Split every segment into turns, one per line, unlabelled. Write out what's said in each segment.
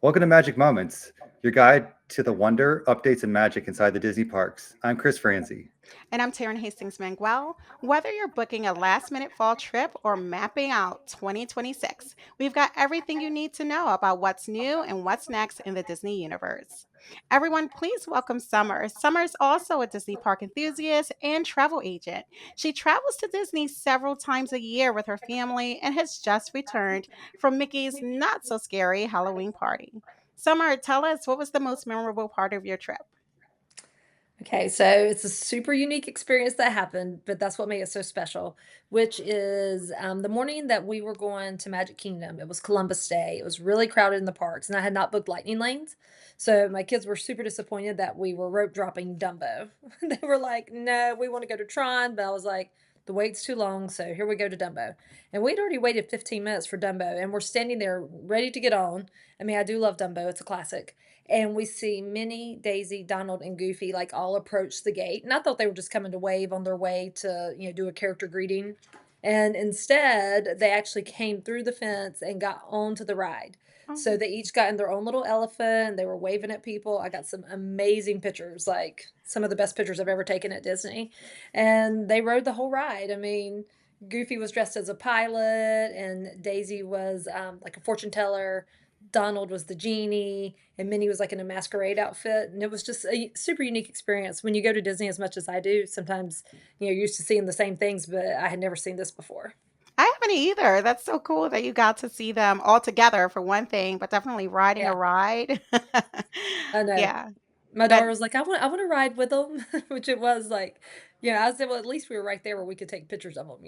Welcome to Magic Moments, your guide to the wonder, updates, and magic inside the Disney parks. I'm Chris Franzi.
And I'm Taryn Hastings Manguel. Whether you're booking a last minute fall trip or mapping out 2026, we've got everything you need to know about what's new and what's next in the Disney universe. Everyone, please welcome Summer. Summer is also a Disney park enthusiast and travel agent. She travels to Disney several times a year with her family and has just returned from Mickey's not so scary Halloween party. Summer, tell us, what was the most memorable part of your trip?
Okay, so it's a super unique experience that happened, but that's what made it so special, which is the morning that we were going to Magic Kingdom. It was Columbus Day. It was really crowded in the parks, and I had not booked lightning lanes. So my kids were super disappointed that we were rope dropping Dumbo. They were like, no, we want to go to Tron. But I was like, the wait's too long, so here we go to Dumbo. And we'd already waited 15 minutes for Dumbo, and we're standing there ready to get on. I mean, I do love Dumbo, it's a classic, and we see Minnie, Daisy, Donald, and Goofy like all approach the gate. And I thought they were just coming to wave on their way to, do a character greeting. And instead, they actually came through the fence and got onto the ride. So
Oh.
they each got in their own little elephant. They were waving at people. I got some amazing pictures, like some of the best pictures I've ever taken at Disney. And they rode the whole ride. I mean, Goofy was dressed as a pilot, and Daisy was like a fortune teller. Donald was the genie, and Minnie was like in a masquerade outfit. And it was just a super unique experience. When you go to Disney as much as I do, sometimes you're used to seeing the same things, but I had never seen this before.
I haven't either. That's so cool that you got to see them all together for one thing, but definitely riding a
Yeah,
ride.
I know.
Yeah.
My
That
daughter was like, I want to ride with them, which it was like, I said, well, at least we were right there where we could take pictures of them.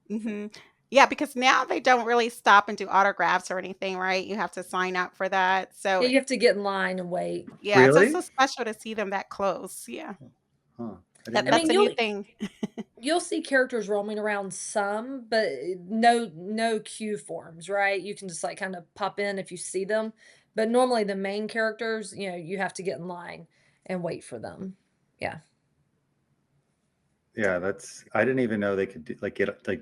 mhm. Yeah, because now they don't really stop and do autographs or anything, right? You have to sign up for that.
Yeah, you have to get in line and wait.
Yeah, so it's
Really?
so special to see them that close. Yeah.
Huh. I didn't
That
I
know
that's
mean,
a
that.
new thing.
you'll see characters roaming around some, but no queue forms, right? You can just like kind of pop in if you see them. But normally the main characters, you have to get in line and wait for them. Yeah.
Yeah, I didn't even know they could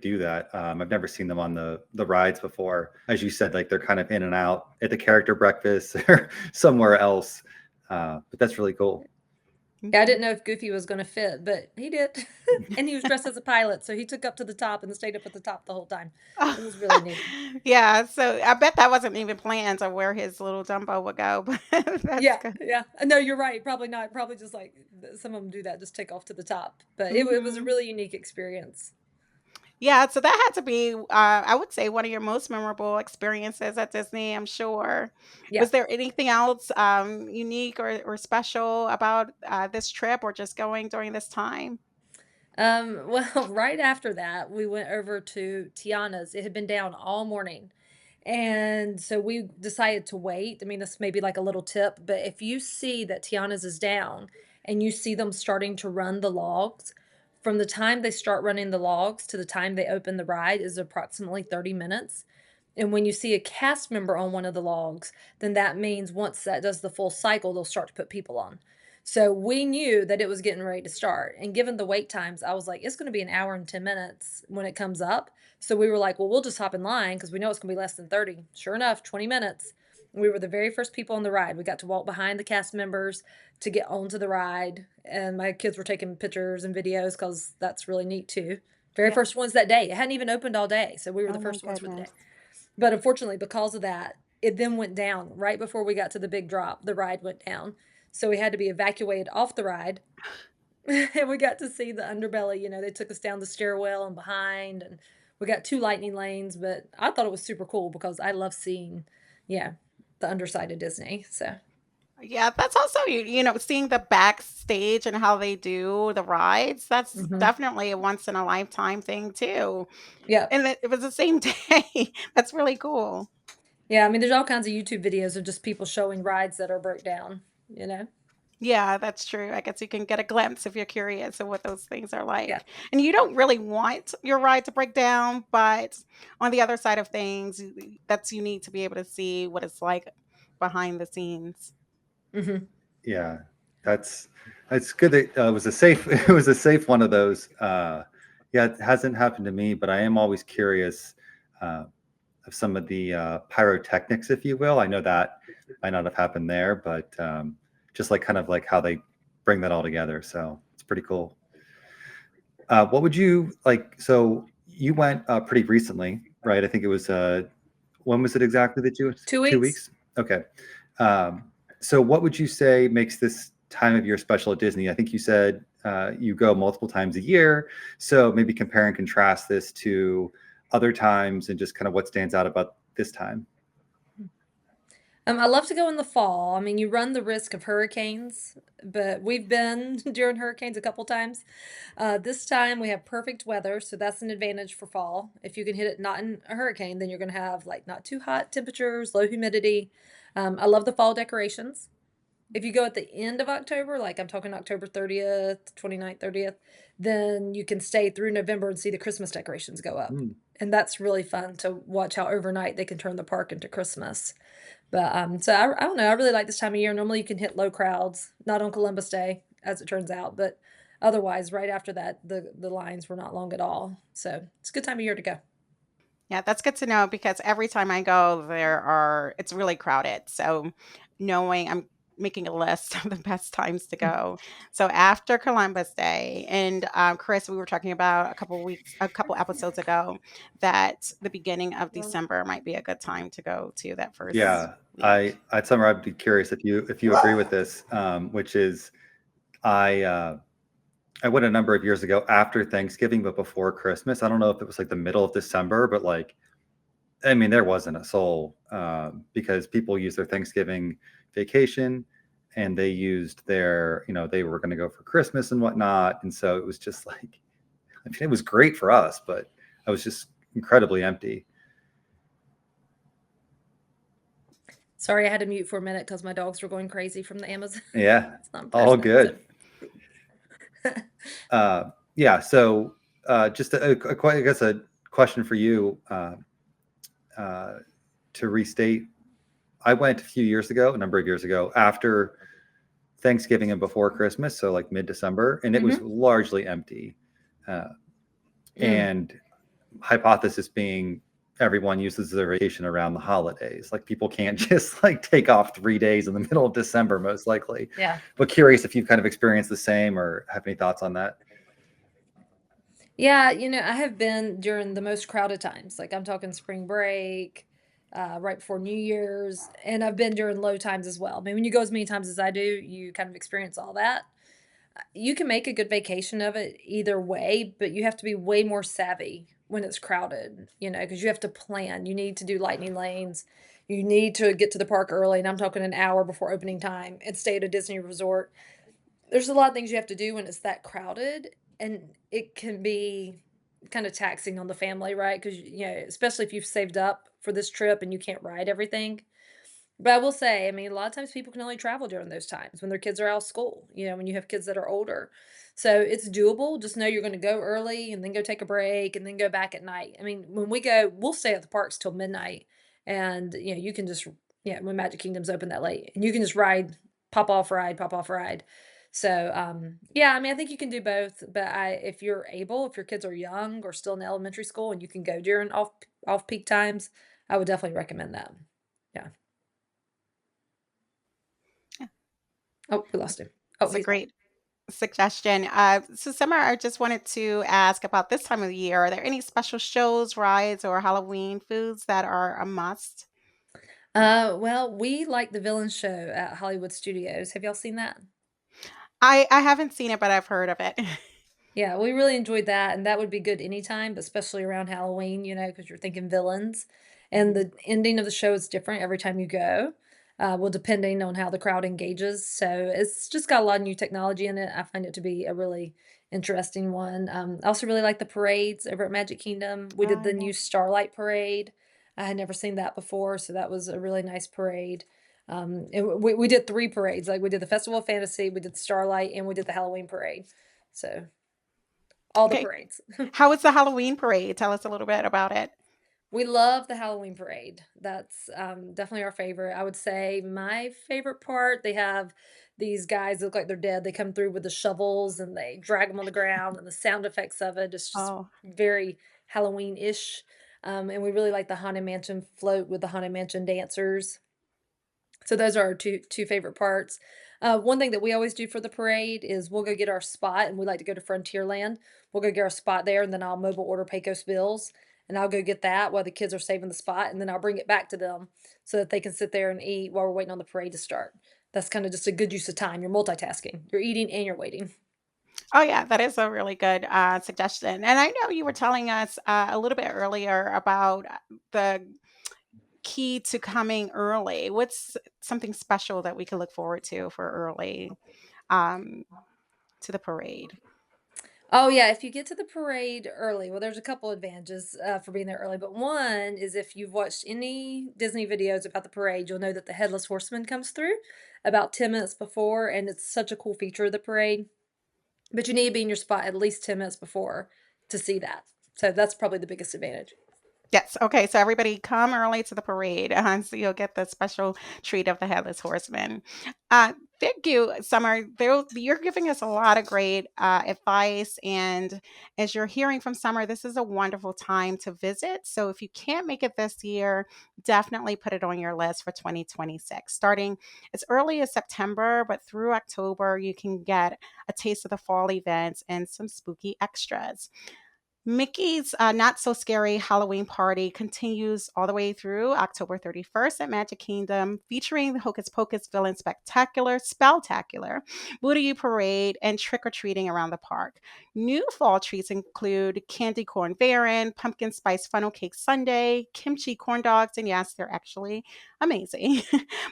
do that. I've never seen them on the rides before. As you said, like they're kind of in and out at the character breakfast or somewhere else. But that's really cool.
Yeah, I didn't
Mhm.
know if Goofy was going to fit, but he did. And he was dressed as a pilot, so he took up to the top and stayed up at the top the whole time. It was really neat.
Yeah, so I bet that wasn't even planned of where his little Dumbo would go, but that's
Yeah,
good.
yeah. No, you're right. Probably not. Probably just like some of them do that, just take off to the top. But it was a
Mhm.
really unique experience.
Yeah, so that had to be, I would say, one of your most memorable experiences at Disney, I'm sure.
Yeah.
Was there anything else unique or special about this trip or just going during this time?
Well, right after that, we went over to Tiana's. It had been down all morning. And so we decided to wait. I mean, this may be like a little tip, but if you see that Tiana's is down and you see them starting to run the logs, from the time they start running the logs to the time they open the ride is approximately 30 minutes. And when you see a cast member on one of the logs, then that means once that does the full cycle, they'll start to put people on. So we knew that it was getting ready to start. And given the wait times, I was like, it's going to be an hour and 10 minutes when it comes up. So we were like, well, we'll just hop in line because we know it's going to be less than 30. Sure enough, 20 minutes. We were the very first people on the ride. We got to walk behind the cast members to get onto the ride. And my kids were taking pictures and videos because that's really neat too. Very
Yeah.
first ones that day. It hadn't even opened all day. So we were the
Oh my
first ones for the day.
goodness.
But unfortunately, because of that, it then went down right before we got to the big drop. The ride went down. So we had to be evacuated off the ride. And we got to see the underbelly. They took us down the stairwell and behind, and we got two lightning lanes. But I thought it was super cool because I love seeing, yeah, the underside of Disney. So,
Yeah, that's also seeing the backstage and how they do the rides. That's
hmm,
definitely a once in a lifetime thing too.
yeah.
And it was the same day. That's really cool.
Yeah, I mean, there's all kinds of YouTube videos of just people showing rides that are broke down.
Yeah, that's true. I guess you can get a glimpse if you're curious of what those things are
Yeah.
like. And you don't really want your ride to break down, but on the other side of things, that's you need to be able to see what it's like behind the scenes.
Hmm.
Yeah, that's that's good that it was a safe it was a safe one of those. Yeah, it hasn't happened to me, but I am always curious uh, of some of the pyrotechnics, if you will. I know that might not have happened there, but just like kind of like how they bring that all together. So it's pretty cool. What would you like? So you went pretty recently, right? I think it was when was it exactly that you went?
2
2
weeks?
weeks? Okay. Um, so what would you say makes this time of year special at Disney? I think you said you go multiple times a year. So maybe compare and contrast this to other times and just kind of what stands out about this time.
I love to go in the fall. I mean, you run the risk of hurricanes, but we've been during hurricanes a couple times. This time we have perfect weather, so that's an advantage for fall. If you can hit it not in a hurricane, then you're going to have like not too hot temperatures, low humidity. I love the fall decorations. If you go at the end of October, like I'm talking October 30th, 29th, 30th, then you can stay through November and see the Christmas decorations go up.
Mm.
And that's really fun to watch how overnight they can turn the park into Christmas. But so I don't know. I really like this time of year. Normally, you can hit low crowds, not on Columbus Day, as it turns out, but otherwise, right after that, the lines were not long at all. So it's a good time of year to go.
Yeah, that's good to know because every time I go, it's really crowded. So knowing I'm making a list of the best times to go. So after Columbus Day, and Chris, we were talking about a couple episodes ago, that the beginning of December might be a good time to go to that first
Yeah,
week.
I'd summer. I'd be curious if you agree with this, which is I I went a number of years ago after Thanksgiving, but before Christmas. I don't know if it was like the middle of December, but like I mean, there wasn't a soul because people used their Thanksgiving vacation and they used their, you know, they were going to go for Christmas and whatnot. And so it was just like, I mean, it was great for us, but I was just incredibly empty.
Sorry, I had to mute for a minute because my dogs were going crazy from the Amazon.
Yeah,
It's not
all
passionate. So
good. Yeah. So just I guess a question for you uh, to restate. I went a few years ago, a number of years ago, after Thanksgiving and before Christmas, so like mid-December, and it was
hmm
largely empty. Uh,
mm.
and hypothesis being everyone uses their vacation around the holidays. Like people can't just like take off 3 days in the middle of December, most likely.
Yeah.
But curious if you've kind of experienced the same or have any thoughts on that.
Yeah, I have been during the most crowded times. Like I'm talking spring break, right before New Year's, and I've been during low times as well. I mean, when you go as many times as I do, you kind of experience all that. You can make a good vacation of it either way, but you have to be way more savvy when it's crowded, because you have to plan. You need to do lightning lanes. You need to get to the park early, and I'm talking an hour before opening time and stay at a Disney resort. There's a lot of things you have to do when it's that crowded, and it can be kind of taxing on the family, right? Because, especially if you've saved up for this trip and you can't ride everything. But I will say, I mean, a lot of times people can only travel during those times when their kids are out of school, when you have kids that are older. So it's doable. Just know you're going to go early and then go take a break and then go back at night. I mean, when we go, we'll stay at the parks till midnight. And, you can just, when Magic Kingdom's open that late, and you can just ride, pop off ride. So, yeah, I mean, I think you can do both. But if you're able, if your kids are young or still in elementary school and you can go during off peak times, I would definitely recommend that. Yeah.
Yeah,
Oh, we lost him. Oh,
it's a
he's back.
great suggestion. So, Summer, I just wanted to ask about this time of the year. Are there any special shows, rides, or Halloween foods that are a must?
Well, we like the Villain Show at Hollywood Studios. Have y'all seen that?
I haven't seen it, but I've heard of it.
Yeah, we really enjoyed that, and that would be good anytime, but especially around Halloween, because you're thinking villains. And the ending of the show is different every time you go, well, depending on how the crowd engages. So it's just got a lot of new technology in it. I find it to be a really interesting one. I also really like the parades over at Magic Kingdom. We did
Oh,
the
yeah.
new Starlight Parade. I had never seen that before, so that was a really nice parade. And we did three parades. Like we did the Festival of Fantasy, we did the Starlight, and we did the Halloween parade. So all the
Okay.
parades.
How is the Halloween parade? Tell us a little bit about it.
We love the Halloween parade. That's definitely our favorite. I would say my favorite part, they have these guys that look like they're dead. They come through with the shovels and they drag them on the ground, and the sound effects of it is just
Oh,
very Halloween-ish. And we really like the Haunted Mansion float with the Haunted Mansion dancers. So those are our two favorite parts. One thing that we always do for the parade is we'll go get our spot, and we like to go to Frontierland. We'll go get our spot there, and then I'll mobile order Pecos Bills, and I'll go get that while the kids are saving the spot, and then I'll bring it back to them so that they can sit there and eat while we're waiting on the parade to start. That's kind of just a good use of time. You're multitasking. You're eating and you're waiting.
Oh, yeah, that is a really good suggestion. And I know you were telling us a little bit earlier about the key to coming early. What's something special that we can look forward to for early um, to the parade?
Oh, yeah, if you get to the parade early, well, there's a couple advantages, for being there early, but one is if you've watched any Disney videos about the parade, you'll know that the Headless Horseman comes through about 10 minutes before, and it's such a cool feature of the parade, but you need to be in your spot at least 10 minutes before to see that. So that's probably the biggest advantage.
Yes. Okay. So everybody come early to the parade, so you'll get the special treat of the headless horseman. Uh, thank you, Summer. You're giving us a lot of great advice, and as you're hearing from Summer, this is a wonderful time to visit. So if you can't make it this year, definitely put it on your list for 2026. Starting as early as September, but through October, you can get a taste of the fall events and some spooky extras. Mickey's Not So Scary Halloween Party continues all the way through October 31st at Magic Kingdom, featuring the Hocus Pocus Villain Spectacular, Spelltacular, Booty Parade, and trick or treating around the park. New fall treats include candy corn Baron, pumpkin spice funnel cake sundae, kimchi corn dogs, and yes, they're actually amazing.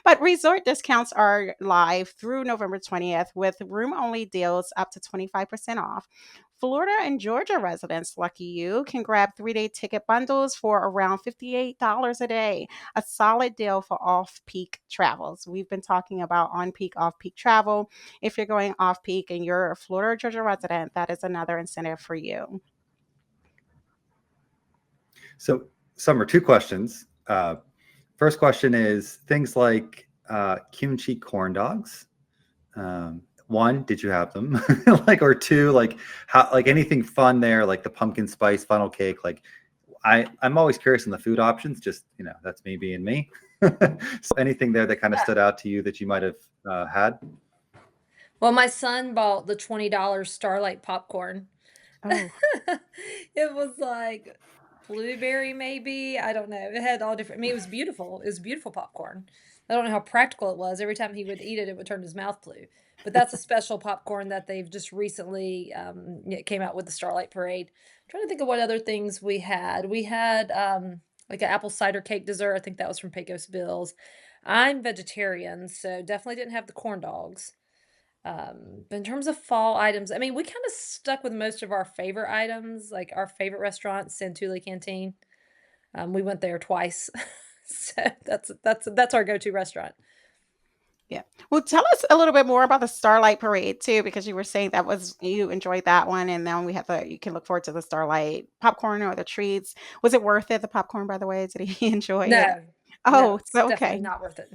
But resort discounts are live through November 20th with room only deals up to 25% off. Florida and Georgia residents, lucky you, can grab 3-day ticket bundles for around $58 a day. A solid deal for off peak travels. We've been talking about on peak, off peak travel. If you're going off peak and you're a Florida or Georgia resident, that is another incentive for you.
So, Summer, two questions. First question is things like kimchi corn dogs. One, did you have them? Like, or two, like how, like anything fun there, like the pumpkin spice funnel cake. Like, I'm always curious in the food options. Just that's me being me. So, anything there that kind of stood out to you that you might have had?
Well, my son bought the $20 Starlight popcorn.
Oh,
It was like blueberry, maybe. I don't know. It had all different. I mean, it was beautiful. It was beautiful popcorn. I don't know how practical it was. Every time he would eat it, it would turn his mouth blue. But that's a special popcorn that they've just recently came out with the Starlight Parade. I'm trying to think of what other things we had. We had like an apple cider cake dessert. I think that was from Pecos Bills. I'm vegetarian, so definitely didn't have the corn dogs. But in terms of fall items, I mean, we kind of stuck with most of our favorite items, like our favorite restaurant, Santuli Canteen. We went there twice, so that's our go-to restaurant.
yeah. Well, tell us a little bit more about the Starlight Parade too, because you were saying that was you enjoyed that one, and then we have you can look forward to the Starlight popcorn or the treats. Was it worth it? The popcorn, by the way, did he enjoy it?
No, no,
Oh,
it's
so
definitely
okay.
not worth it.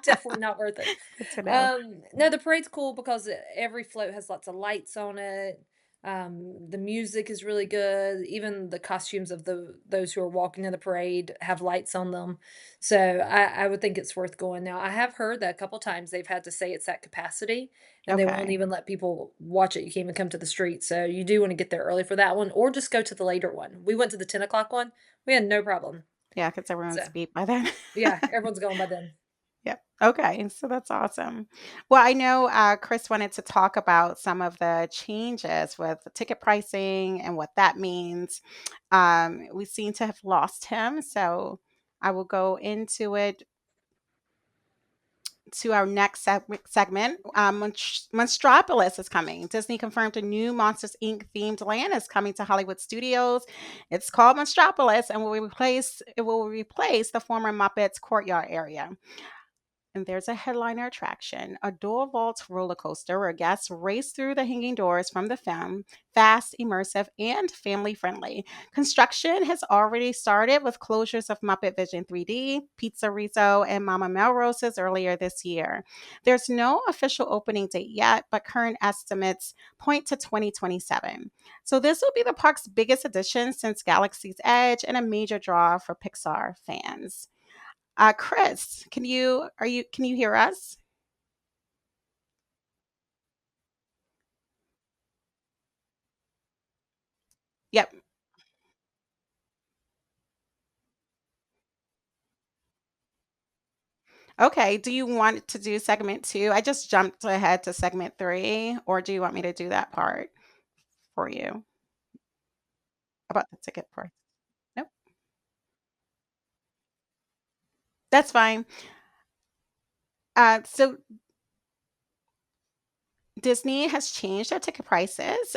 Definitely not worth it.
Good to know.
No, the parade's cool because every float has lots of lights on it. The music is really good. Even the costumes of those who are walking in the parade have lights on them. So I would think it's worth going. Now, I have heard that a couple times they've had to say it's at capacity and they won't
Okay.
even let people watch it. You can't even come to the street. So you do want to get there early for that one or just go to the later one. We went to the 10 o'clock one. We had no problem.
Yeah, because
So
everyone's beat by then.
yeah, everyone's going by then.
Yep. Okay. So that's awesome. Well, I know Chris wanted to talk about some of the changes with the ticket pricing and what that means. We seem to have lost him. So I will go into it to our next segment. Monstropolis is coming. Disney confirmed a new Monsters Inc. themed land is coming to Hollywood studios. It's called Monstropolis and will replace the former Muppets courtyard area. And there's a headliner attraction, a door vault roller coaster where guests race through the hanging doors from the film, fast, immersive, and family friendly. Construction has already started with closures of Muppet Vision 3D, Pizza Rizzo, and Mama Melrose's earlier this year. There's no official opening date yet, but current estimates point to 2027. So this will be the park's biggest addition since Galaxy's Edge and a major draw for Pixar fans. Chris, can you hear us? Yep. Okay. Do you want to do segment two? I just jumped ahead to segment three, or do you want me to do that part for you about the ticket price? Nope. That's fine. So Disney has changed their ticket prices.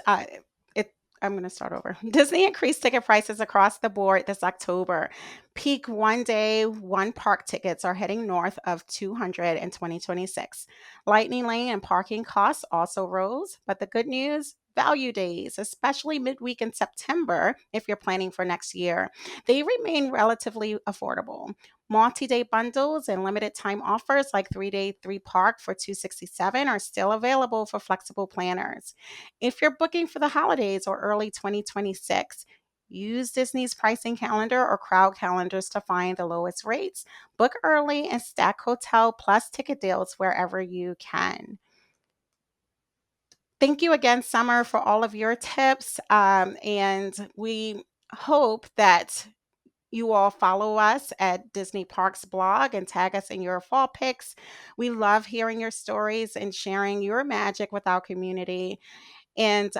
It, I'm going to start over. Disney increased ticket prices across the board this October. Peak one day, one park tickets are heading north of 200 in 2026. Lightning Lane and parking costs also rose, but the good news, value days, especially midweek in September, if you're planning for next year, they remain relatively affordable. Multi-day bundles and limited time offers like 3-day 3 park for 267 are still available for flexible planners. If you're booking for the holidays or early 2026, use Disney's pricing calendar or crowd calendars to find the lowest rates. Book early and stack hotel plus ticket deals wherever you can. Thank you again, Summer, for all of your tips. And we hope that you all follow us at Disney Parks blog and tag us in your fall picks. We love hearing your stories and sharing your magic with our community. And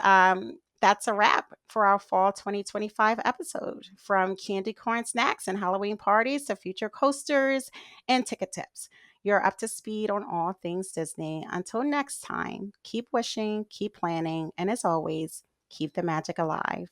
that's a wrap for our fall 2025 episode. From candy corn snacks and Halloween parties to future coasters and ticket tips. You're up to speed on all things Disney. Until next time, keep wishing, keep planning, and as always, keep the magic alive.